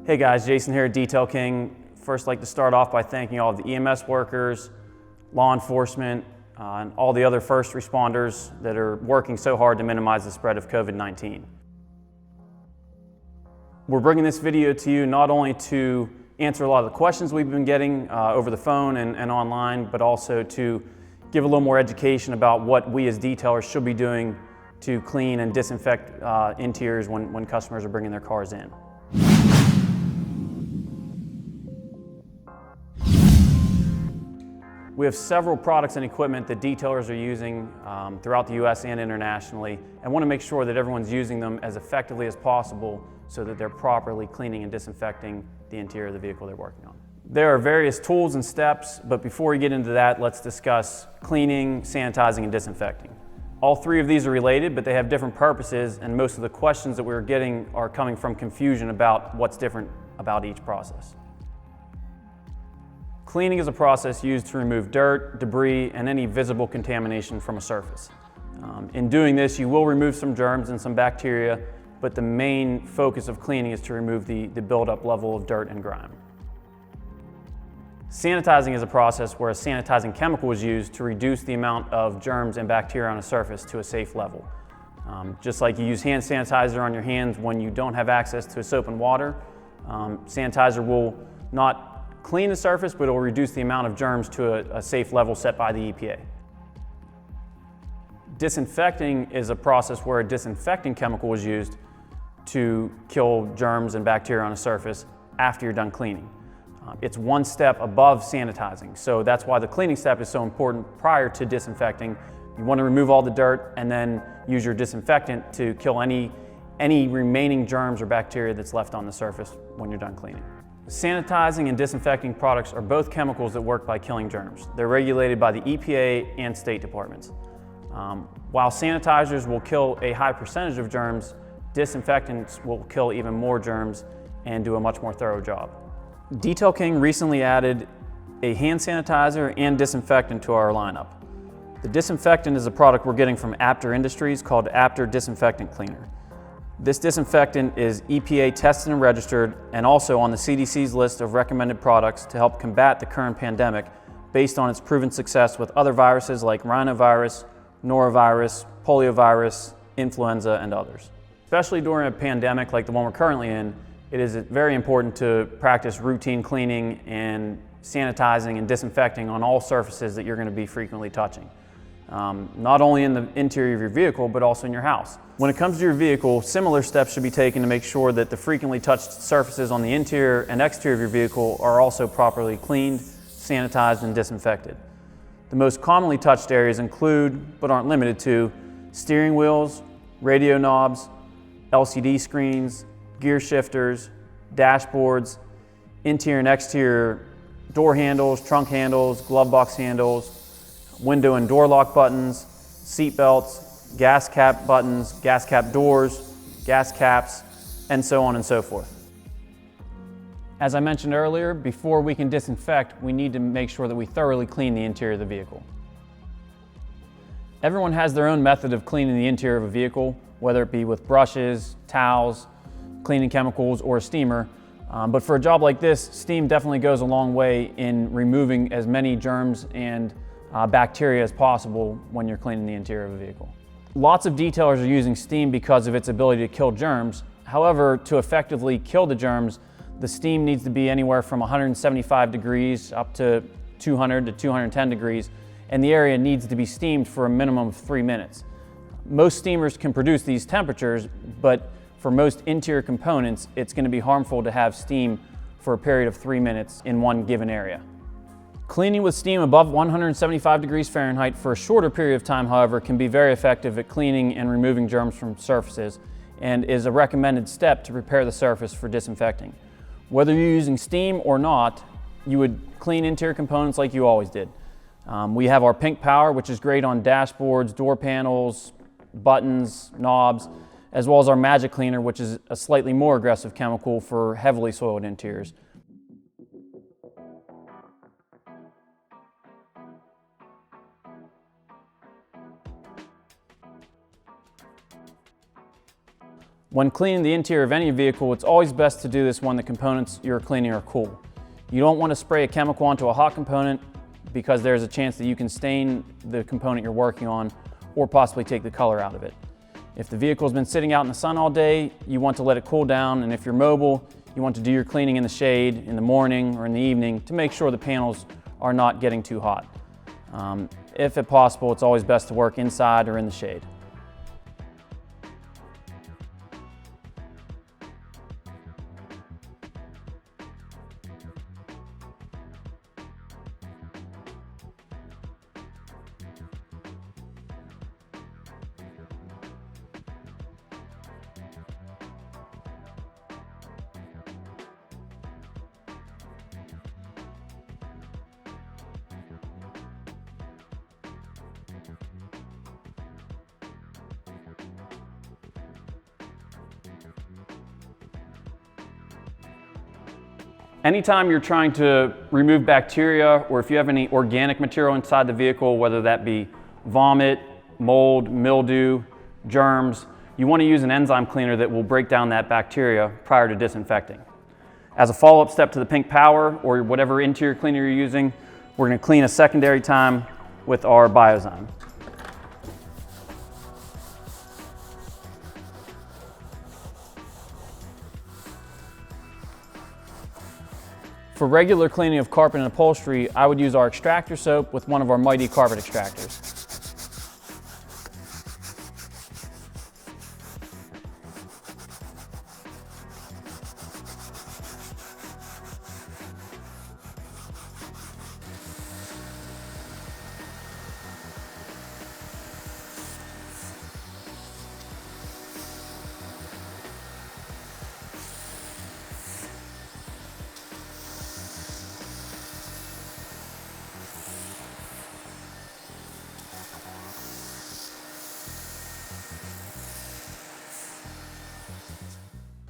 Hey guys, Jason here at Detail King. First, I'd like to start off by thanking all of the EMS workers, law enforcement, and all the other first responders that are working so hard to minimize the spread of COVID-19. We're bringing this video to you not only to answer a lot of the questions we've been getting over the phone and online, but also to give a little more education about what we as detailers should be doing to clean and disinfect interiors when customers are bringing their cars in. We have several products and equipment that detailers are using throughout the U.S. and internationally, and want to make sure that everyone's using them as effectively as possible so that they're properly cleaning and disinfecting the interior of the vehicle they're working on. There are various tools and steps, but before we get into that, let's discuss cleaning, sanitizing, and disinfecting. All three of these are related, but they have different purposes, and most of the questions that we're getting are coming from confusion about what's different about each process. Cleaning is a process used to remove dirt, debris, and any visible contamination from a surface. In doing this, you will remove some germs and some bacteria, but the main focus of cleaning is to remove the buildup level of dirt and grime. Sanitizing is a process where a sanitizing chemical is used to reduce the amount of germs and bacteria on a surface to a safe level. Just like you use hand sanitizer on your hands when you don't have access to soap and water, sanitizer will not clean the surface, but it will reduce the amount of germs to a safe level set by the EPA. Disinfecting is a process where a disinfecting chemical is used to kill germs and bacteria on a surface after you're done cleaning. It's one step above sanitizing, so that's why the cleaning step is so important prior to disinfecting. You want to remove all the dirt and then use your disinfectant to kill any remaining germs or bacteria that's left on the surface when you're done cleaning. Sanitizing and disinfecting products are both chemicals that work by killing germs. They're regulated by the EPA and state departments. While sanitizers will kill a high percentage of germs, disinfectants will kill even more germs and do a much more thorough job. Detail King recently added a hand sanitizer and disinfectant to our lineup. The disinfectant is a product we're getting from Apter Industries called Apter Disinfectant Cleaner. This disinfectant is EPA tested and registered and also on the CDC's list of recommended products to help combat the current pandemic based on its proven success with other viruses like rhinovirus, norovirus, poliovirus, influenza, and others. Especially during a pandemic like the one we're currently in, it is very important to practice routine cleaning and sanitizing and disinfecting on all surfaces that you're going to be frequently touching. Not only in the interior of your vehicle, but also in your house. When it comes to your vehicle, similar steps should be taken to make sure that the frequently touched surfaces on the interior and exterior of your vehicle are also properly cleaned, sanitized, and disinfected. The most commonly touched areas include, but aren't limited to, steering wheels, radio knobs, LCD screens, gear shifters, dashboards, interior and exterior door handles, trunk handles, glove box handles, window and door lock buttons, seat belts, gas cap buttons, gas cap doors, gas caps, and so on and so forth. As I mentioned earlier, before we can disinfect, we need to make sure that we thoroughly clean the interior of the vehicle. Everyone has their own method of cleaning the interior of a vehicle, whether it be with brushes, towels, cleaning chemicals, or a steamer. But for a job like this, steam definitely goes a long way in removing as many germs and bacteria as possible when you're cleaning the interior of a vehicle. Lots of detailers are using steam because of its ability to kill germs. However, to effectively kill the germs, the steam needs to be anywhere from 175 degrees up to 200 to 210 degrees, and the area needs to be steamed for a minimum of 3 minutes. Most steamers can produce these temperatures, but for most interior components, it's going to be harmful to have steam for a period of 3 minutes in one given area. Cleaning with steam above 175 degrees Fahrenheit for a shorter period of time, however, can be very effective at cleaning and removing germs from surfaces and is a recommended step to prepare the surface for disinfecting. Whether you're using steam or not, you would clean interior components like you always did. We have our Pink Power, which is great on dashboards, door panels, buttons, knobs, as well as our Magic Cleaner, which is a slightly more aggressive chemical for heavily soiled interiors. When cleaning the interior of any vehicle, it's always best to do this when the components you're cleaning are cool. You don't want to spray a chemical onto a hot component because there's a chance that you can stain the component you're working on or possibly take the color out of it. If the vehicle's been sitting out in the sun all day, you want to let it cool down, and if you're mobile, you want to do your cleaning in the shade in the morning or in the evening to make sure the panels are not getting too hot. If at possible, it's always best to work inside or in the shade. Anytime you're trying to remove bacteria, or if you have any organic material inside the vehicle, whether that be vomit, mold, mildew, germs, you want to use an enzyme cleaner that will break down that bacteria prior to disinfecting. As a follow-up step to the Pink Power or whatever interior cleaner you're using, we're going to clean a secondary time with our Biozyme. For regular cleaning of carpet and upholstery, I would use our extractor soap with one of our Mighty carpet extractors.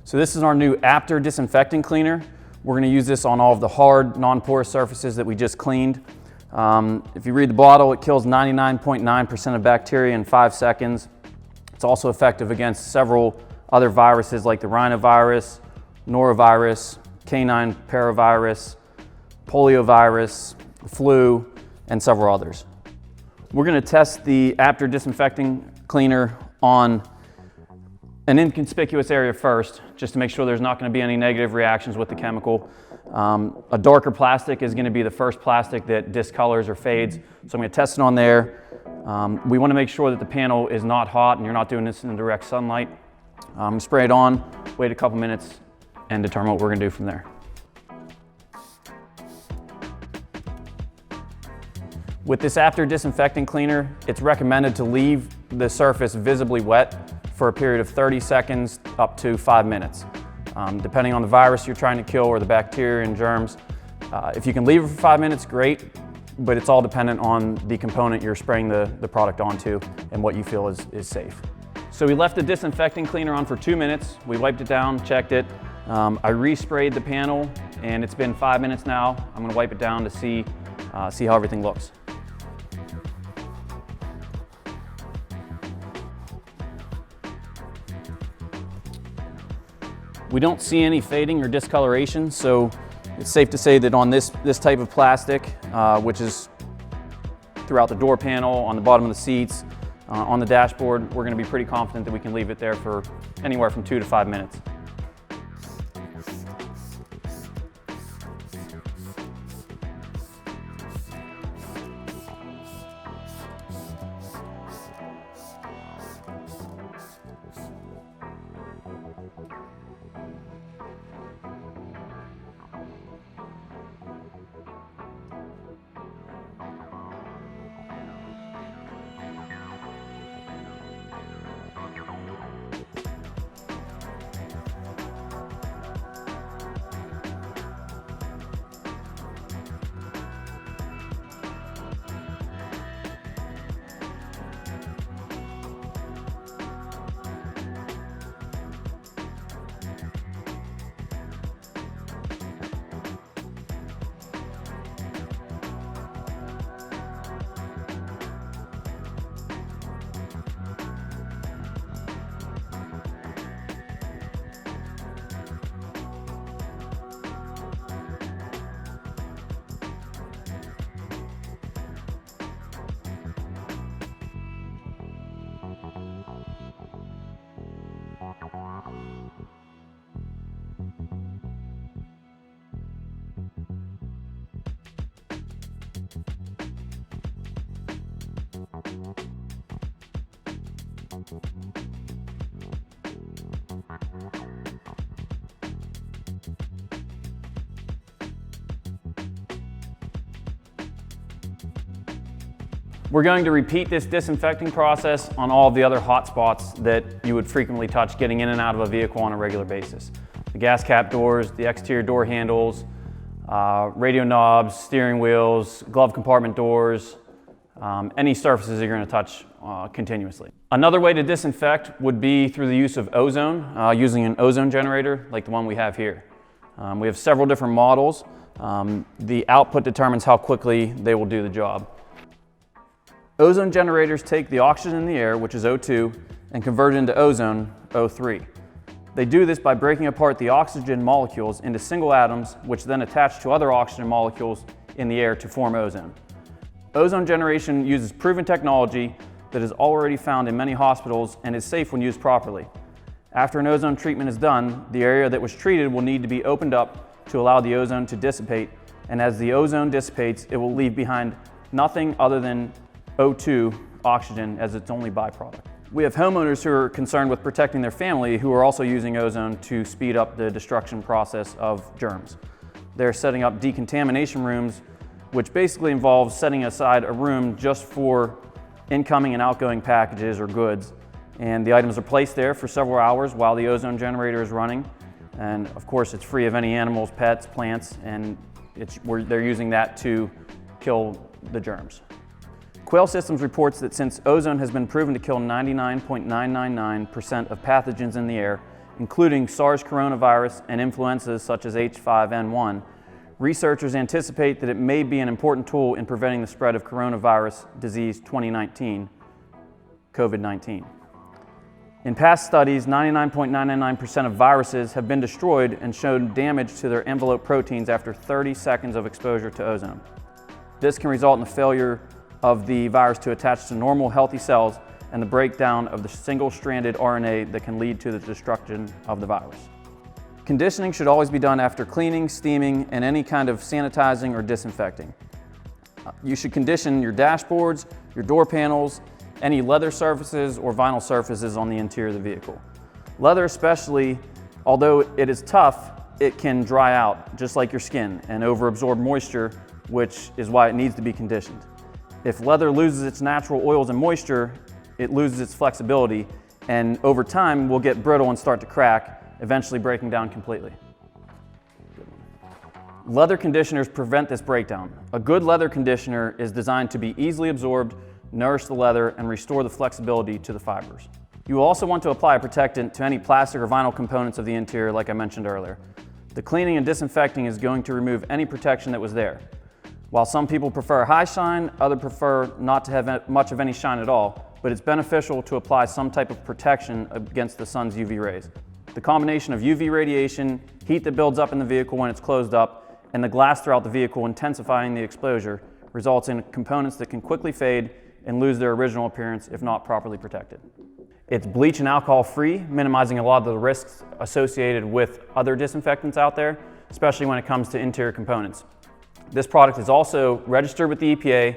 So this is our new After Disinfecting Cleaner. We're going to use this on all of the hard, non-porous surfaces that we just cleaned. If you read the bottle, it kills 99.9% of bacteria in 5 seconds. It's also effective against several other viruses like the rhinovirus, norovirus, canine paravirus, poliovirus, flu, and several others. We're going to test the After Disinfecting Cleaner on an inconspicuous area first, just to make sure there's not going to be any negative reactions with the chemical. A darker plastic is going to be the first plastic that discolors or fades, so I'm going to test it on there. We want to make sure that the panel is not hot and you're not doing this in direct sunlight. Spray it on, wait a couple minutes, and determine what we're going to do from there. With this After Disinfecting Cleaner, it's recommended to leave the surface visibly wet for a period of 30 seconds up to 5 minutes, depending on the virus you're trying to kill or the bacteria and germs. If you can leave it for 5 minutes, great, but it's all dependent on the component you're spraying the product onto and what you feel is safe. So we left the disinfecting cleaner on for 2 minutes. We wiped it down, checked it. I resprayed the panel, and it's been 5 minutes now. I'm going to wipe it down to see how everything looks. We don't see any fading or discoloration, so it's safe to say that on this type of plastic, which is throughout the door panel, on the bottom of the seats, on the dashboard, we're going to be pretty confident that we can leave it there for anywhere from 2 to 5 minutes. We're going to repeat this disinfecting process on all of the other hot spots that you would frequently touch getting in and out of a vehicle on a regular basis. The gas cap doors, the exterior door handles, radio knobs, steering wheels, glove compartment doors, any surfaces you're going to touch continuously. Another way to disinfect would be through the use of ozone, using an ozone generator like the one we have here. We have several different models. The output determines how quickly they will do the job. Ozone generators take the oxygen in the air, which is O2, and convert it into ozone, O3. They do this by breaking apart the oxygen molecules into single atoms, which then attach to other oxygen molecules in the air to form ozone. Ozone generation uses proven technology that is already found in many hospitals and is safe when used properly. After an ozone treatment is done, the area that was treated will need to be opened up to allow the ozone to dissipate, and as the ozone dissipates, it will leave behind nothing other than O2, oxygen, as its only byproduct. We have homeowners who are concerned with protecting their family who are also using ozone to speed up the destruction process of germs. They're setting up decontamination rooms, which basically involves setting aside a room just for incoming and outgoing packages or goods. And the items are placed there for several hours while the ozone generator is running. And of course, it's free of any animals, pets, plants, and they're using that to kill the germs. Quail Systems reports that since ozone has been proven to kill 99.999% of pathogens in the air, including SARS coronavirus and influenzas such as H5N1, researchers anticipate that it may be an important tool in preventing the spread of coronavirus disease 2019, COVID-19. In past studies, 99.999% of viruses have been destroyed and shown damage to their envelope proteins after 30 seconds of exposure to ozone. This can result in the failure of the virus to attach to normal healthy cells and the breakdown of the single-stranded RNA that can lead to the destruction of the virus. Conditioning should always be done after cleaning, steaming, and any kind of sanitizing or disinfecting. You should condition your dashboards, your door panels, any leather surfaces or vinyl surfaces on the interior of the vehicle. Leather especially, although it is tough, it can dry out just like your skin and overabsorb moisture, which is why it needs to be conditioned. If leather loses its natural oils and moisture, it loses its flexibility, and over time will get brittle and start to crack, eventually breaking down completely. Leather conditioners prevent this breakdown. A good leather conditioner is designed to be easily absorbed, nourish the leather, and restore the flexibility to the fibers. You will also want to apply a protectant to any plastic or vinyl components of the interior like I mentioned earlier. The cleaning and disinfecting is going to remove any protection that was there. While some people prefer high shine, others prefer not to have much of any shine at all, but it's beneficial to apply some type of protection against the sun's UV rays. The combination of UV radiation, heat that builds up in the vehicle when it's closed up, and the glass throughout the vehicle intensifying the exposure results in components that can quickly fade and lose their original appearance if not properly protected. It's bleach and alcohol free, minimizing a lot of the risks associated with other disinfectants out there, especially when it comes to interior components. This product is also registered with the EPA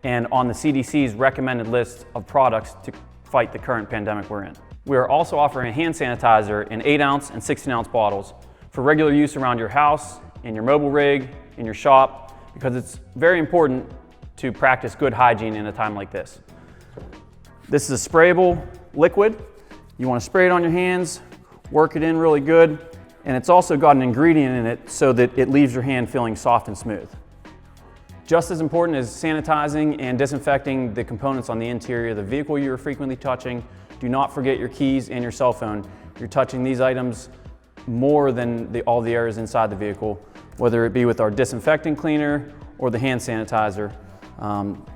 and on the CDC's recommended list of products to fight the current pandemic we're in. We are also offering a hand sanitizer in 8-ounce and 16-ounce bottles for regular use around your house, in your mobile rig, in your shop, because it's very important to practice good hygiene in a time like this. This is a sprayable liquid. You want to spray it on your hands, work it in really good, and it's also got an ingredient in it so that it leaves your hand feeling soft and smooth. Just as important as sanitizing and disinfecting the components on the interior of the vehicle you are frequently touching, do not forget your keys and your cell phone. You're touching these items more than all the areas inside the vehicle, whether it be with our disinfectant cleaner or the hand sanitizer.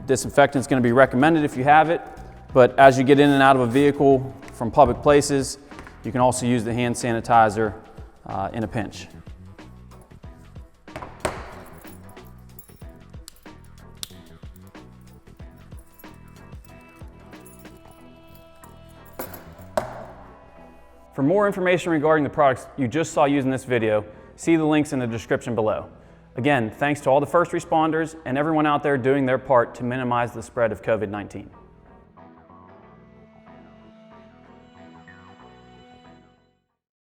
Disinfectant is going to be recommended if you have it, but as you get in and out of a vehicle from public places, you can also use the hand sanitizer in a pinch. For more information regarding the products you just saw used in this video, see the links in the description below. Again, thanks to all the first responders and everyone out there doing their part to minimize the spread of COVID-19.